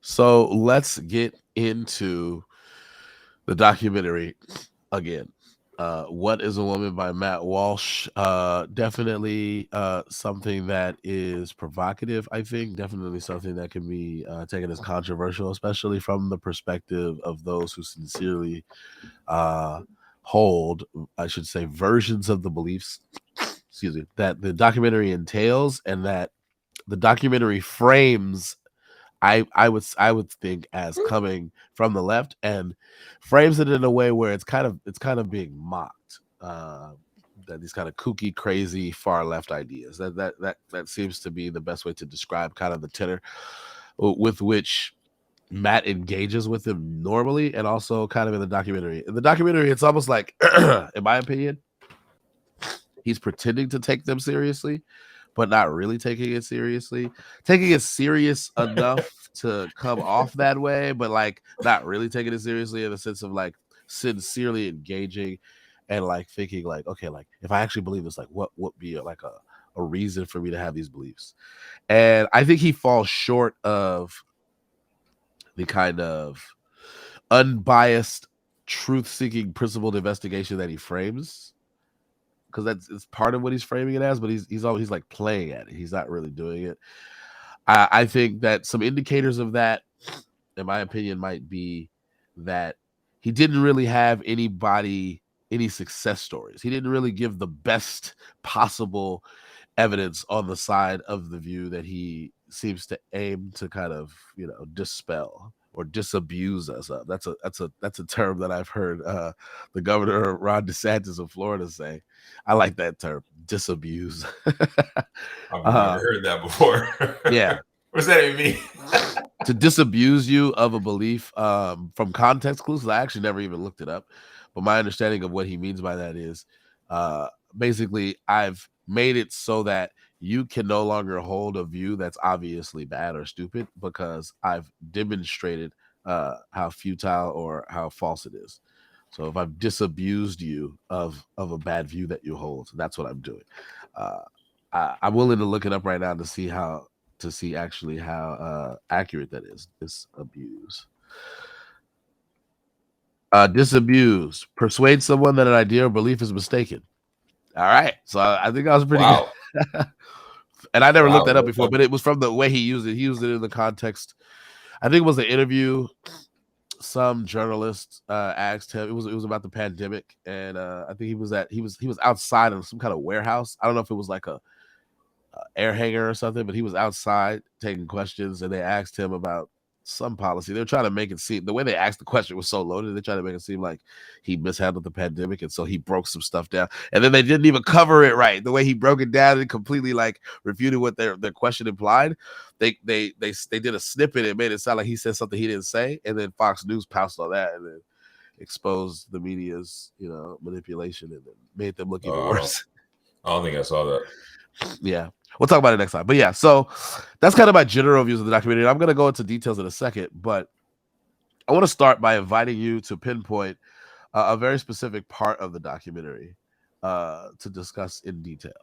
So let's get into the documentary again. What is a Woman by Matt Walsh? Definitely something that is provocative, I think. Definitely something that can be taken as controversial, especially from the perspective of those who sincerely uh, hold, I should say, versions of the beliefs, excuse me, that the documentary entails and that the documentary frames. I would think as coming from the left and frames it in a way where it's kind of being mocked. That these kind of kooky, crazy, far left ideas. That seems to be the best way to describe kind of the tenor with which Matt engages with him normally, and also kind of in the documentary. In the documentary, it's almost like, in my opinion, he's pretending to take them seriously, but not really taking it seriously. Taking it serious enough to come off that way, but like not really taking it seriously in the sense of like sincerely engaging and like thinking like, okay, like if I actually believe this, like what would be like a reason for me to have these beliefs? And I think he falls short of the kind of unbiased, truth-seeking, principled investigation that he frames, because that's it's part of what he's framing it as, but he's always like playing at it. He's not really doing it. I think that some indicators of that, in my opinion, might be that he didn't really have any success stories. He didn't really give the best possible evidence on the side of the view that he seems to aim to kind of dispel or disabuse us of. That's a term that I've heard the governor Ron DeSantis of Florida say. I like that term, disabuse. I've never uh, heard that before. yeah, What does that even mean? to disabuse you of a belief from context clues. I actually never even looked it up, but my understanding of what he means by that is uh, basically I've made it so that you can no longer hold a view that's obviously bad or stupid because I've demonstrated how futile or how false it is. So if I've disabused you of a bad view that you hold, that's what I'm doing. Uh, I'm willing to look it up right now to see actually how accurate that is. Disabuse. Disabuse. Persuade someone that an idea or belief is mistaken. All right. So I think I was pretty good. Wow. And I never looked Wow. that up before, but it was from the way he used it. He used it in the context. I think it was an interview. Some journalist asked him. It was about the pandemic, and I think he was outside of some kind of warehouse. I don't know if it was like a air hanger or something, but he was outside taking questions, and they asked him about some policy. They were trying to make it seem the way they asked the question was so loaded. They tried to make it seem like he mishandled the pandemic, and so he broke some stuff down. And then they didn't even cover it right. The way he broke it down and completely like refuted what their question implied. They did a snippet and made it sound like he said something he didn't say, and then Fox News pounced on that and then exposed the media's manipulation and then made them look even Uh, worse. I don't think I saw that. Yeah. We'll talk about it next time. But yeah, so that's kind of my general views of the documentary. I'm going to go into details in a second, but I want to start by inviting you to pinpoint a very specific part of the documentary to discuss in detail.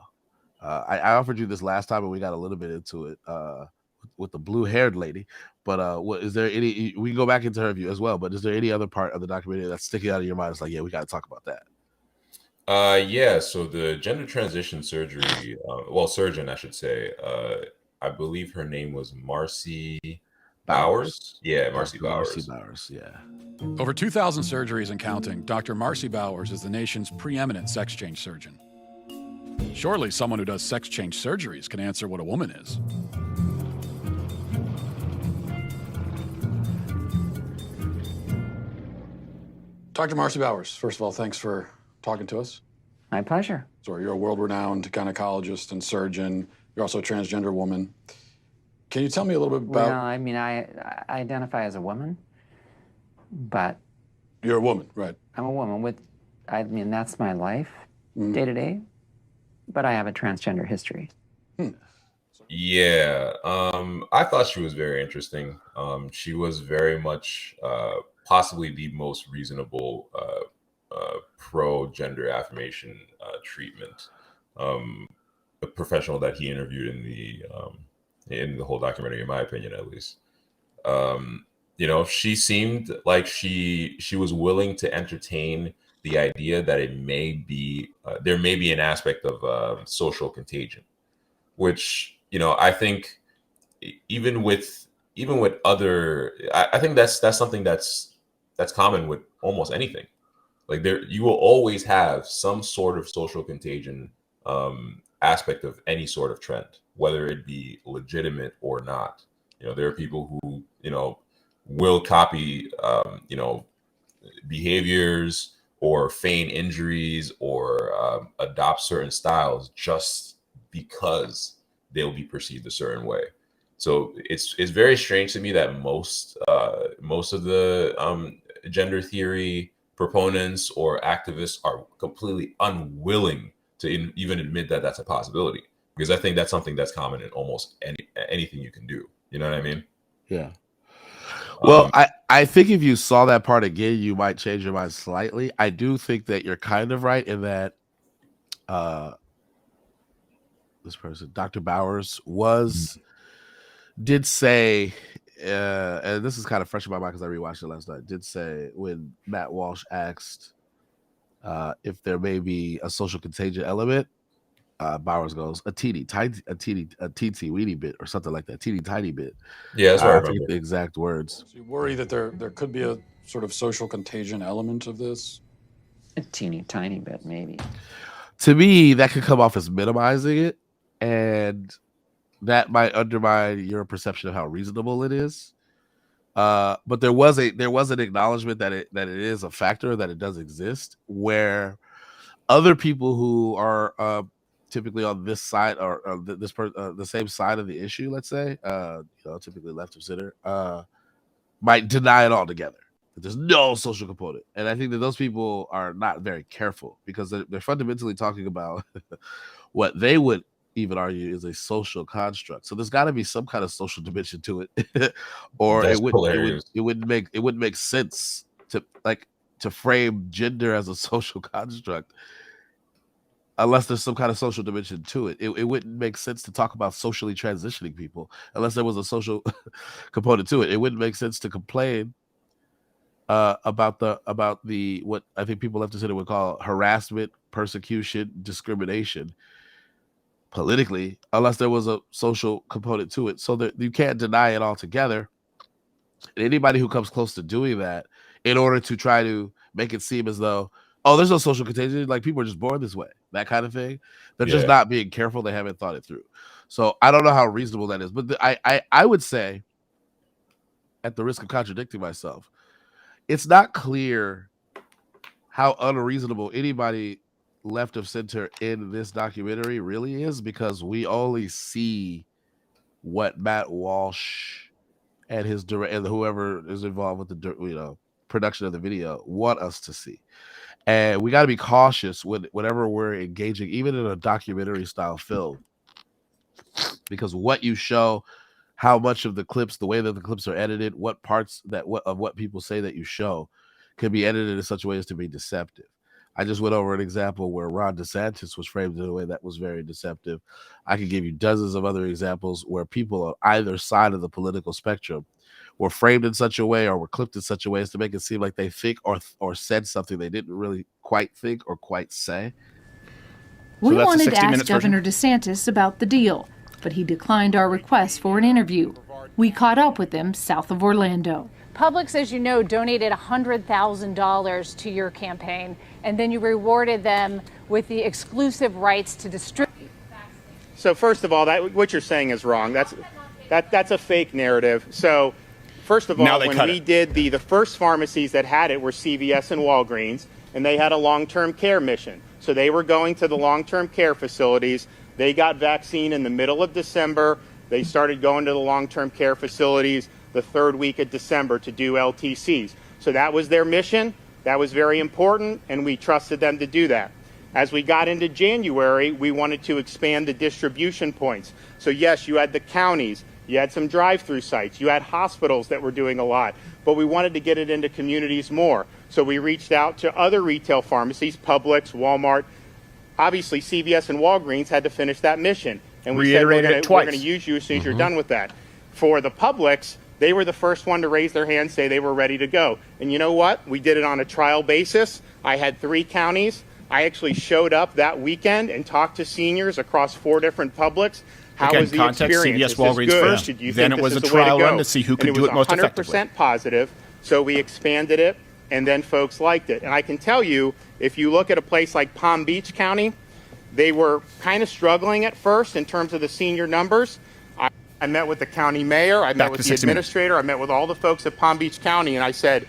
I offered you this last time, and we got a little bit into it with the blue-haired lady. But what is there any? We can go back into her view as well. But is there any other part of the documentary that's sticking out of your mind? It's like, yeah, we got to talk about that. Yeah, so the gender transition surgery, well, surgeon, I should say, I believe her name was Marcy Bowers, Bowers. Yeah, Marcy Dr. Marcy Bowers. Bowers. Yeah. Over 2,000 surgeries and counting, Dr. Marcy Bowers is the nation's preeminent sex change surgeon. Surely someone who does sex change surgeries can answer what a woman is. Dr. Marcy Bowers, first of all, thanks for talking to us. My pleasure. So you're a world-renowned gynecologist and surgeon. You're also a transgender woman. Can you tell me a little bit about... Well, I mean, I identify as a woman, but... You're a woman, right. I'm a woman with... I mean, that's my life, day to day, but I have a transgender history. Yeah, I thought she was very interesting. She was very much possibly the most reasonable pro-gender affirmation treatment. A professional that he interviewed in the whole documentary, in my opinion, at least. She seemed like she was willing to entertain the idea that it may be there may be an aspect of social contagion, which I think even with other, I think that's something that's common with almost anything. Like you will always have some sort of social contagion aspect of any sort of trend, whether it be legitimate or not. There are people who will copy behaviors or feign injuries or adopt certain styles just because they'll be perceived a certain way. So it's very strange to me that most of the gender theory proponents or activists are completely unwilling to even admit that that's a possibility, because I think that's something that's common in almost anything you can do. You know what I mean? Yeah. Well, I think if you saw that part again, you might change your mind slightly. I do think that you're kind of right in that this person, Dr. Bowers, did say, and this is kind of fresh in my mind because I rewatched it last night, did say when Matt Walsh asked if there may be a social contagion element, Bowers goes, a teeny weeny bit or something like that, teeny tiny bit. Yeah, that's what I I remember. forget the exact words. So you worry that there could be a sort of social contagion element of this? A teeny tiny bit, maybe. To me, that could come off as minimizing it, and that might undermine your perception of how reasonable it is. But there was an acknowledgement that it is a factor, that it does exist, where other people who are typically on this side or the same side of the issue, let's say, typically left of center, might deny it altogether. That there's no social component, and I think that those people are not very careful because they're fundamentally talking about what they would even argue is a social construct. So there's got to be some kind of social dimension to it, or That's it hilarious. wouldn't make sense to frame gender as a social construct unless there's some kind of social dimension to it. It wouldn't make sense to talk about socially transitioning people unless there was a social component to it. It wouldn't make sense to complain about the what I think people left to center would call harassment, persecution, discrimination politically, unless there was a social component to it. So that you can't deny it altogether. And anybody who comes close to doing that in order to try to make it seem as though, oh, there's no social contagion, like people are just born this way, that kind of thing, they're just not being careful. They haven't thought it through. So I don't know how reasonable that is, but I would say, at the risk of contradicting myself, it's not clear how unreasonable anybody left of center in this documentary really is, because we only see what Matt Walsh and his direct and whoever is involved with the production of the video want us to see. And we got to be cautious whenever we're engaging, even in a documentary style film, because what you show, how much of the clips, the way that the clips are edited, what parts of what people say that you show can be edited in such a way as to be deceptive. I just went over an example where Ron DeSantis was framed in a way that was very deceptive. I could give you dozens of other examples where people on either side of the political spectrum were framed in such a way or were clipped in such a way as to make it seem like they think or said something they didn't really quite think or quite say. We wanted to ask Governor DeSantis about the deal, but he declined our request for an interview. We caught up with him south of Orlando. Publix, as you know, donated $100,000 to your campaign, and then you rewarded them with the exclusive rights to distribute. So first of all, what you're saying is wrong. That's a fake narrative. So first of all, when we did the first pharmacies that had it were CVS and Walgreens, and they had a long-term care mission. So they were going to the long-term care facilities. They got vaccine in the middle of December. They started going to the long-term care facilities the third week of December to do LTCs. So that was their mission. That was very important, and we trusted them to do that. As we got into January, we wanted to expand the distribution points. So yes, you had the counties, you had some drive-through sites, you had hospitals that were doing a lot, but we wanted to get it into communities more. So we reached out to other retail pharmacies, Publix, Walmart. Obviously, CVS and Walgreens had to finish that mission. And we said, we're going to use you as soon as you're done with that. For the Publix, They were the first one to raise their hand, say they were ready to go. And you know what? We did it on a trial basis. I had 3 counties. I actually showed up that weekend and talked to seniors across 4 different publics. How was the experience? CVS Walgreens first. Did you then think it was this a is the way to trial go? run to see who could do it most effectively. And it was 100% positive, so we expanded it, and then folks liked it. And I can tell you, if you look at a place like Palm Beach County, they were kind of struggling at first in terms of the senior numbers. I met with the county mayor, I met with the administrator, I met with all the folks at Palm Beach County, and I said,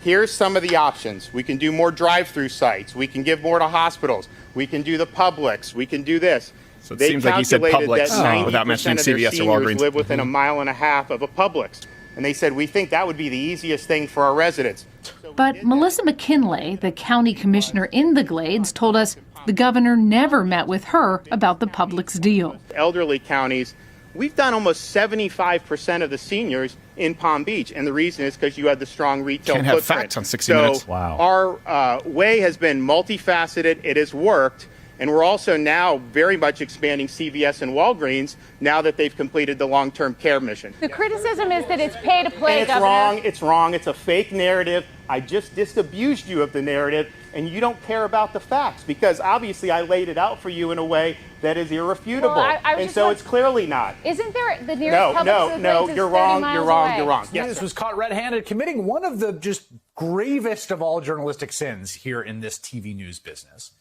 here's some of the options. We can do more drive-through sites. We can give more to hospitals. We can do the Publix. We can do this. So it seems like he said Publix without mentioning CVS or Walgreens. Live within a mile and a half of a Publix. And they said, we think that would be the easiest thing for our residents. But Melissa McKinley, the county commissioner in the Glades, told us the governor never met with her about the Publix deal. Elderly counties, we've done almost 75% of the seniors in Palm Beach, and the reason is because you had the strong retail Can't footprint. have facts on 60 Minutes. Wow. Our way has been multifaceted. It has worked, and we're also now very much expanding CVS and Walgreens now that they've completed the long-term care mission. The criticism is that it's pay to play, and it's Governor. wrong. It's wrong. It's a fake narrative. I just disabused you of the narrative, and you don't care about the facts because obviously I laid it out for you in a way that is irrefutable. Well, and so it's clearly not. Isn't there the nearest Publix? No, you're wrong. You're wrong. You're wrong. Yes. This was caught red-handed, committing one of the just gravest of all journalistic sins here in this TV news business.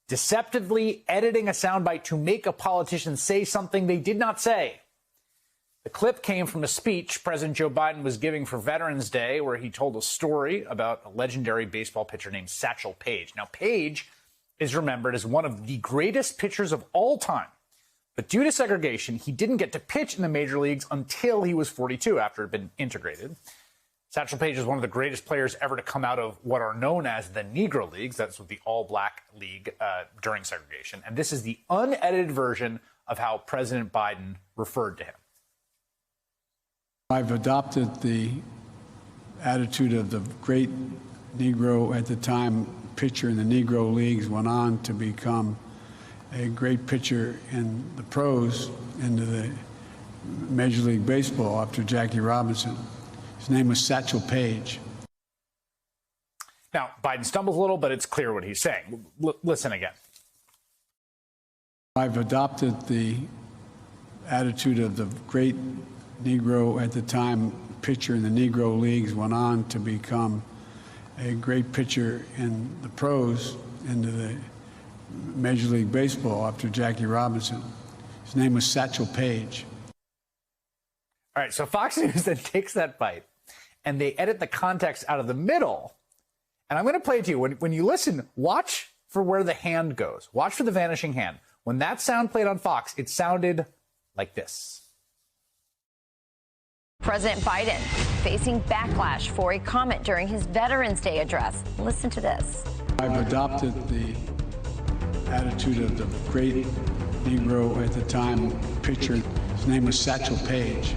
Deceptively editing a soundbite to make a politician say something they did not say. The clip came from a speech President Joe Biden was giving for Veterans Day, where he told a story about a legendary baseball pitcher named Satchel Paige. Now, Paige is remembered as one of the greatest pitchers of all time. But due to segregation, he didn't get to pitch in the major leagues until he was 42, after it had been integrated. Satchel Paige is one of the greatest players ever to come out of what are known as the Negro Leagues. That's what the all-black league during segregation. And this is the unedited version of how President Biden referred to him. I've adopted the attitude of the great Negro at the time pitcher in the Negro Leagues, went on to become a great pitcher in the pros, into the Major League Baseball after Jackie Robinson. His name was Satchel Paige. Now, Biden stumbles a little, but it's clear what he's saying. Listen again. I've adopted the attitude of the great Negro at the time pitcher in the Negro Leagues, went on to become a great pitcher in the pros, into the Major League Baseball after Jackie Robinson. His name was Satchel Paige. All right, so Fox News then takes that bite and they edit the context out of the middle. And I'm going to play it to you. When you listen, watch for where the hand goes. Watch for the vanishing hand. When that sound played on Fox, it sounded like this. President Biden facing backlash for a comment during his Veterans Day address. Listen to this. I've adopted the attitude of the great Negro at the time pitcher. His name was Satchel Paige.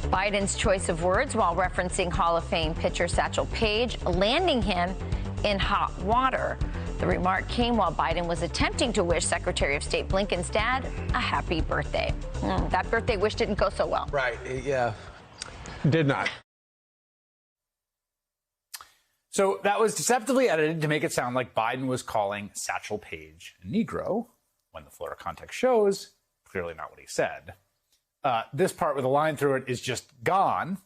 Biden's choice of words while referencing Hall of Fame pitcher Satchel Paige, landing him in hot water. The remark came while Biden was attempting to wish Secretary of State Blinken's dad a happy birthday. That birthday wish didn't go so well. Right, yeah. Did not. So that was deceptively edited to make it sound like Biden was calling Satchel Paige a Negro, when the Florida context shows clearly not what he said. This part with a line through it is just gone.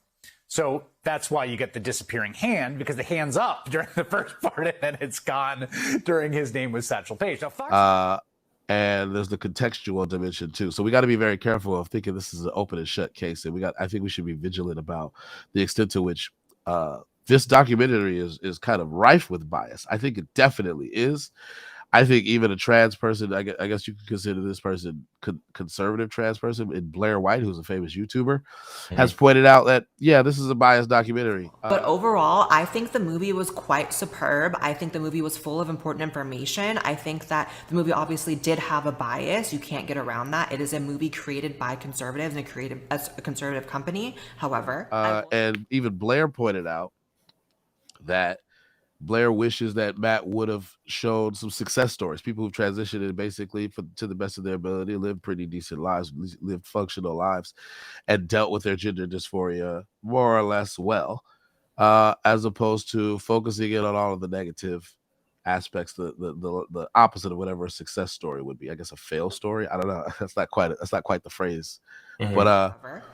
So that's why you get the disappearing hand, because the hand's up during the first part and then it's gone during his name was Satchel Paige. Now, Fox and there's the contextual dimension too. So we got to be very careful of thinking this is an open and shut case. And I think we should be vigilant about the extent to which this documentary is kind of rife with bias. I think it definitely is. I think even a trans person, I guess you could consider this person conservative trans person, in Blair White, who's a famous YouTuber, has pointed out that, yeah, this is a biased documentary. But overall, I think the movie was quite superb. I think the movie was full of important information. I think that the movie obviously did have a bias. You can't get around that. It is a movie created by conservatives and a conservative company. However, and even Blair pointed out that Blair wishes that Matt would have shown some success stories, people who've transitioned and basically, to the best of their ability, lived pretty decent lives, lived functional lives, and dealt with their gender dysphoria more or less well, as opposed to focusing in on all of the negative aspects, the opposite of whatever a success story would be. I guess a fail story. I don't know. That's not quite the phrase. Mm-hmm. But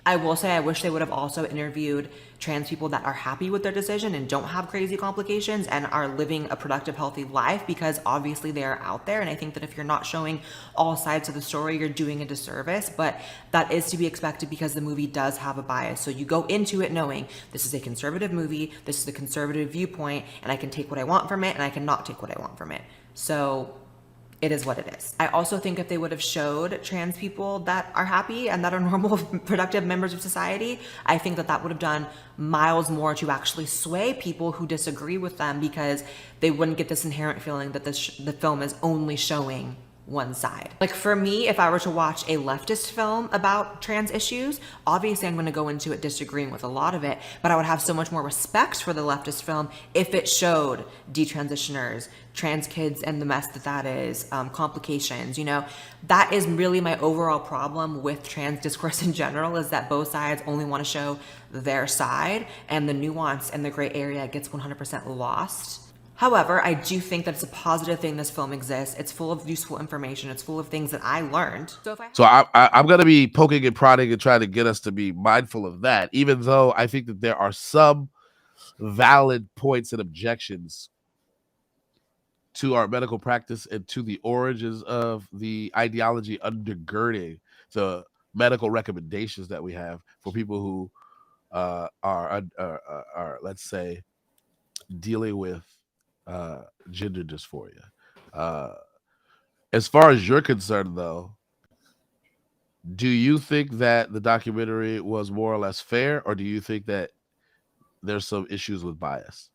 I will say I wish they would have also interviewed trans people that are happy with their decision and don't have crazy complications and are living a productive, healthy life, because obviously they are out there. And I think that if you're not showing all sides of the story, you're doing a disservice. But that is to be expected because the movie does have a bias. So you go into it knowing this is a conservative movie, this is a conservative viewpoint, and I can take what I want from it and I cannot take what I want from it. So it is what it is. I also think if they would have showed trans people that are happy and that are normal, productive members of society, I think that that would have done miles more to actually sway people who disagree with them, because they wouldn't get this inherent feeling that the film is only showing one side. Like for me, if I were to watch a leftist film about trans issues, obviously I'm going to go into it disagreeing with a lot of it, but I would have so much more respect for the leftist film if it showed detransitioners, trans kids, and the mess that is, complications. You know, that is really my overall problem with trans discourse in general, is that both sides only want to show their side, and the nuance and the gray area gets 100% lost. However, I do think that it's a positive thing this film exists. It's full of useful information. It's full of things that I learned. So I'm going to be poking and prodding and trying to get us to be mindful of that, even though I think that there are some valid points and objections to our medical practice and to the origins of the ideology undergirding the medical recommendations that we have for people who are let's say, dealing with gender dysphoria. As far as you're concerned, though, do you think that the documentary was more or less fair, or do you think that there's some issues with bias?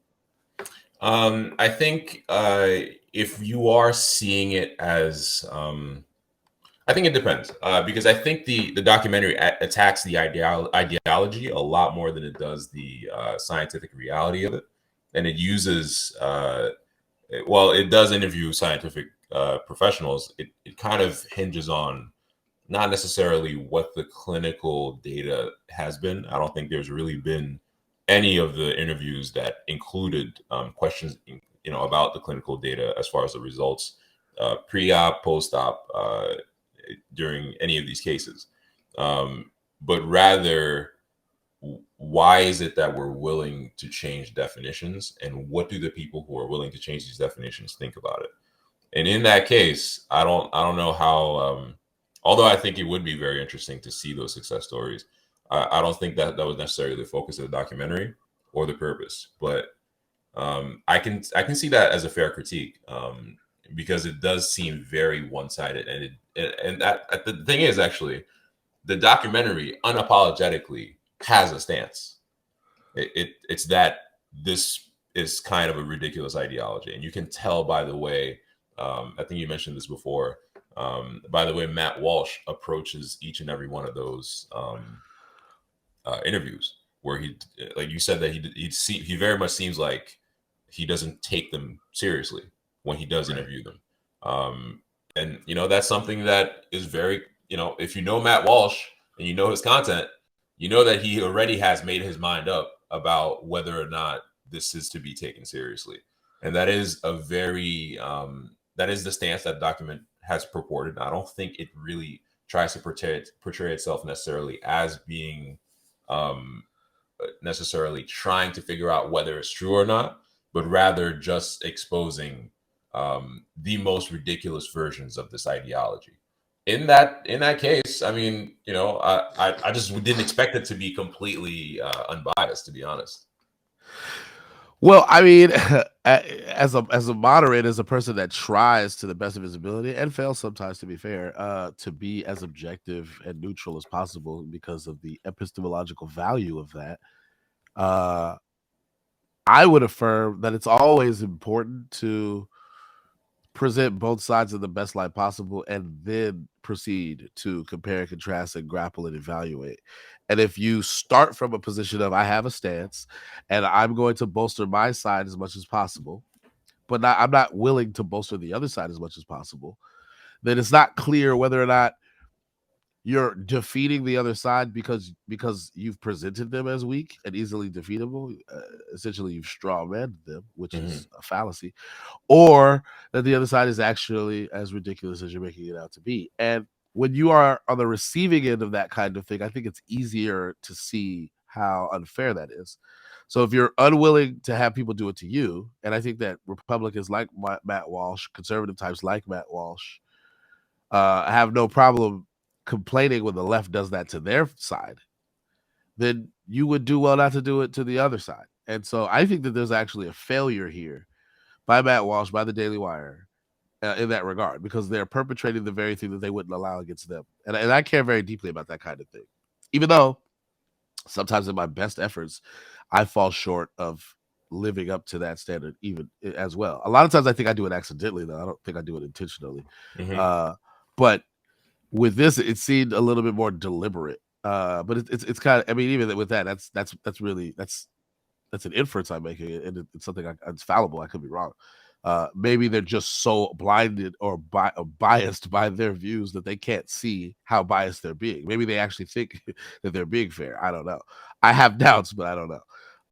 I think if you are seeing it as, I think it depends, because I think the documentary attacks the ideology a lot more than it does the scientific reality of it. And it uses, well, it does interview scientific professionals. It kind of hinges on not necessarily what the clinical data has been. I don't think there's really been any of the interviews that included questions, about the clinical data as far as the results, pre-op, post-op, during any of these cases, but rather, why is it that we're willing to change definitions, and what do the people who are willing to change these definitions think about it? And in that case, I don't know how, although I think it would be very interesting to see those success stories, I don't think that was necessarily the focus of the documentary or the purpose. But I can see that as a fair critique, because it does seem very one-sided, and that the thing is, actually, the documentary unapologetically has a stance. It's that this is kind of a ridiculous ideology, and you can tell by the way, I think you mentioned this before, by the way Matt Walsh approaches each and every one of those interviews, where he, like you said, that he very much seems like he doesn't take them seriously when he does interview them. And that's something that is very, if you know Matt Walsh and you know his content, you know that he already has made his mind up about whether or not this is to be taken seriously. And that is a very, that is the stance that the document has purported. I don't think it really tries to portray itself necessarily as being necessarily trying to figure out whether it's true or not, but rather just exposing the most ridiculous versions of this ideology. In that case, I mean, I just didn't expect it to be completely unbiased, to be honest. Well, I mean, as a moderator, as a person that tries to the best of his ability and fails sometimes, to be fair, to be as objective and neutral as possible because of the epistemological value of that, I would affirm that it's always important to present both sides in the best light possible, and then proceed to compare and contrast and grapple and evaluate. And if you start from a position of I have a stance and I'm going to bolster my side as much as possible, but I'm not willing to bolster the other side as much as possible, then it's not clear whether or not you're defeating the other side because you've presented them as weak and easily defeatable. Essentially, you've straw-manned them, which is a fallacy, or that the other side is actually as ridiculous as you're making it out to be. And when you are on the receiving end of that kind of thing, I think it's easier to see how unfair that is. So if you're unwilling to have people do it to you, and I think that Republicans like Matt Walsh, conservative types like Matt Walsh, have no problem complaining when the left does that to their side, then you would do well not to do it to the other side. And so I think that there's actually a failure here by Matt Walsh, by the Daily Wire, in that regard, because they're perpetrating the very thing that they wouldn't allow against them. And I care very deeply about that kind of thing, even though sometimes in my best efforts, I fall short of living up to that standard even as well. A lot of times I think I do it accidentally, though. I don't think I do it intentionally. But with this, it seemed a little bit more deliberate. But it's kind of, I mean, even with that, that's really an inference I'm making, and it's something it's fallible. I could be wrong. Maybe they're just so blinded or biased by their views that they can't see how biased they're being. Maybe they actually think that they're being fair. I don't know. I have doubts, but I don't know.